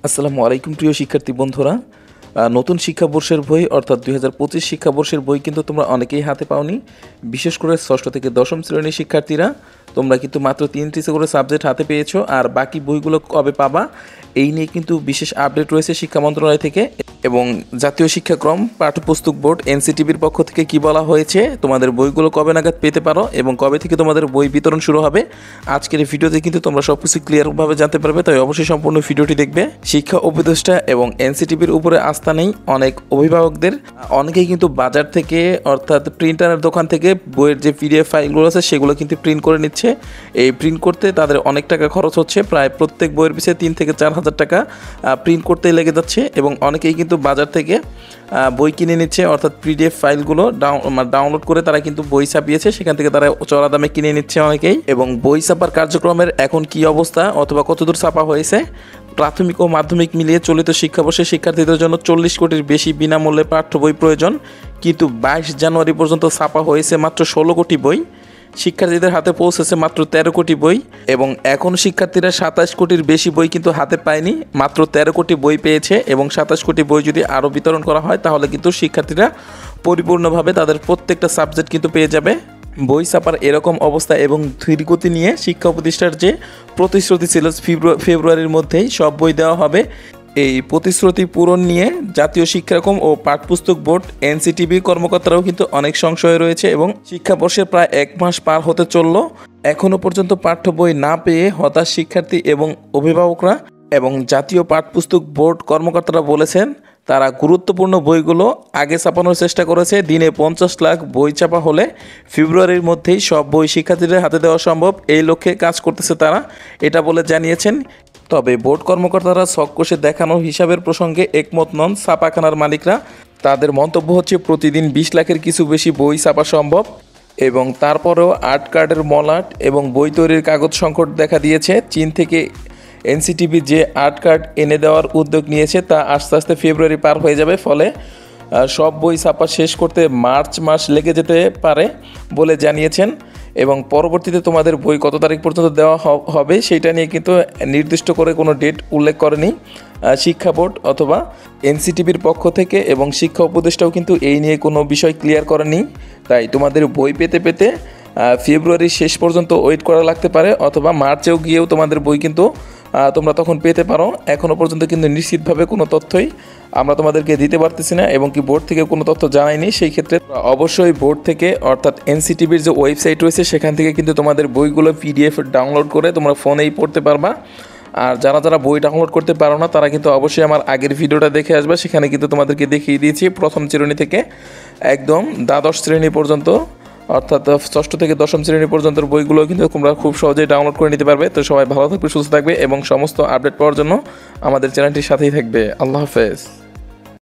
আসসালামু আলাইকুম প্রিয় শিক্ষার্থী বন্ধুরা। নতুন শিক্ষাবর্ষের বই অর্থাৎ 2025 শিক্ষাবর্ষের বই কিন্তু তোমরা অনেকেই হাতে পাওনি। বিশেষ করে ষষ্ঠ থেকে দশম শ্রেণীর শিক্ষার্থীরা তোমরা কিন্তু মাত্র 3টি করে সাবজেক্ট হাতে পেয়েছো, আর বাকি বইগুলো কবে পাবা এই নিয়ে কিন্তু বিশেষ আপডেট রয়েছে শিক্ষা মন্ত্রণালয় থেকে। এবং জাতীয় শিক্ষাক্রম পাঠ্যপুস্তক বোর্ড এনসিটিবির পক্ষ থেকে কি বলা হয়েছে, তোমাদের বইগুলো কবে নাগাদ পেতে পারো এবং কবে থেকে তোমাদের বই বিতরণ শুরু হবে, আজকের এই ভিডিওতে কিন্তু তোমরা সব কিছু ক্লিয়ারভাবে জানতে পারবে। তাই অবশ্যই সম্পূর্ণ ভিডিওটি দেখবে। শিক্ষা উপদেষ্টা এবং এনসিটিবির উপরে আস্থা নেই অনেক অভিভাবকদের। অনেকেই কিন্তু বাজার থেকে অর্থাৎ প্রিন্টারের দোকান থেকে বইয়ের যে পিডিএফ ফাইলগুলো আছে সেগুলো কিন্তু প্রিন্ট করে নিচ্ছে। এই প্রিন্ট করতে তাদের অনেক টাকা খরচ হচ্ছে, প্রায় প্রত্যেক বইয়ের পিছিয়ে 3 থেকে 4 হাজার টাকা প্রিন্ট করতেই লেগে যাচ্ছে। এবং অনেকেই কিন্তু বাজার থেকে বই কিনে নিচ্ছে, অর্থাৎ পিডিএফ ফাইলগুলো ডাউনলোড করে তারা কিন্তু বই ছাপিয়েছে, সেখান থেকে তারা চড়া দামে কিনে নিচ্ছে অনেকেই। এবং বই ছাপার কার্যক্রমের এখন কি অবস্থা অথবা কতদূর ছাপা হয়েছে, প্রাথমিক ও মাধ্যমিক মিলিয়ে চলিত শিক্ষাবর্ষে শিক্ষার্থীদের জন্য 40 কোটির বেশি বিনামূল্যে পাঠ্য বই প্রয়োজন, কিন্তু 22 জানুয়ারি পর্যন্ত ছাপা হয়েছে মাত্র 16 কোটি বই। শিক্ষার্থীদের হাতে পৌঁছেছে মাত্র 13 কোটি বই, এবং এখন শিক্ষার্থীরা 27 কোটির বেশি বই কিন্তু হাতে পায়নি, মাত্র 13 কোটি বই পেয়েছে। এবং 27 কোটি বই যদি আরও বিতরণ করা হয় তাহলে কিন্তু শিক্ষার্থীরা পরিপূর্ণভাবে তাদের প্রত্যেকটা সাবজেক্ট কিন্তু পেয়ে যাবে। বই ছাপার এরকম অবস্থা এবং ধীরগতি নিয়ে শিক্ষা প্রতিষ্ঠার যে প্রতিশ্রুতি ছিল ফেব্রুয়ারির মধ্যেই সব বই দেওয়া হবে, এই প্রতিশ্রুতি পূরণ নিয়ে জাতীয় শিক্ষাক্রম ও পাঠ্যপুস্তক বোর্ড এনসিটিবি কর্মকর্তারাও কিন্তু অনেক সংশয় রয়েছে। এবং শিক্ষাবর্ষে প্রায় 1 মাস পার হতে চলল, এখনও পর্যন্ত পাঠ্য বই না পেয়ে হতাশ শিক্ষার্থী এবং অভিভাবকরা। এবং জাতীয় পাঠ্যপুস্তক বোর্ড কর্মকর্তারা বলেছেন তারা গুরুত্বপূর্ণ বইগুলো আগে ছাপানোর চেষ্টা করেছে। দিনে 50 লাখ বই ছাপা হলে ফেব্রুয়ারির মধ্যেই সব বই শিক্ষার্থীদের হাতে দেওয়া সম্ভব, এই লক্ষ্যে কাজ করতেছে তারা, এটা বলে জানিয়েছেন। তবে বোর্ড কর্মকর্তারা ছক কষে দেখানো হিসাবের প্রসঙ্গে একমত নন ছাপাখানার মালিকরা। তাদের মন্তব্য হচ্ছে প্রতিদিন 20 লাখের কিছু বেশি বই ছাপা সম্ভব, এবং তারপরেও আর্ট কার্ডের মলাট এবং বই তৈরির কাগজ সংকট দেখা দিয়েছে। চীন থেকে এনসিটিবি যে আর্ট কার্ড এনে দেওয়ার উদ্যোগ নিয়েছে তা আস্তে আস্তে ফেব্রুয়ারি পার হয়ে যাবে, ফলে সব বই ছাপা শেষ করতে মার্চ মাস লেগে যেতে পারে বলে জানিয়েছেন। এবং পরবর্তীতে তোমাদের বই কত তারিখ পর্যন্ত দেওয়া হবে সেটা নিয়ে কিন্তু নির্দিষ্ট করে কোনো ডেট উল্লেখ করেনি শিক্ষা বোর্ড অথবা এনসিটিবির পক্ষ থেকে, এবং শিক্ষা উপদেষ্টাও কিন্তু এই নিয়ে কোনো বিষয় ক্লিয়ার করেনি। তাই তোমাদের বই পেতে পেতে ফেব্রুয়ারির শেষ পর্যন্ত ওয়েট করা লাগতে পারে, অথবা মার্চেও গিয়েও তোমাদের বই কিন্তু তোমরা তখন পেতে পারো। এখনও পর্যন্ত কিন্তু নিশ্চিতভাবে কোনো তথ্যই আমরা তোমাদেরকে দিতে পারতেছি না, এবং কি বোর্ড থেকে কোনো তথ্য জানায়নি। সেই ক্ষেত্রে অবশ্যই বোর্ড থেকে অর্থাৎ এনসিটিবির যে ওয়েবসাইট রয়েছে সেখান থেকে কিন্তু তোমাদের বইগুলো পিডিএফ ডাউনলোড করে তোমরা ফোনেই পড়তে পারবা। আর যারা যারা বই ডাউনলোড করতে পারো না তারা কিন্তু অবশ্যই আমার আগের ভিডিওটা দেখে আসবে, সেখানে কিন্তু তোমাদেরকে দেখিয়ে দিয়েছি প্রথম শ্রেণী থেকে একদম দ্বাদশ শ্রেণী পর্যন্ত, অর্থাৎ ষষ্ঠ থেকে দশম শ্রেণী পর্যন্ত বইগুলো কিন্তু তোমরা খুব সহজেই ডাউনলোড করে নিতে পারবে। তো সবাই ভালো থাকবে, সুস্থ থাকবে, এবং সমস্ত আপডেট পাওয়ার জন্য আমাদের চ্যানেলটির সাথেই থাকবে। আল্লাহ হাফেজ।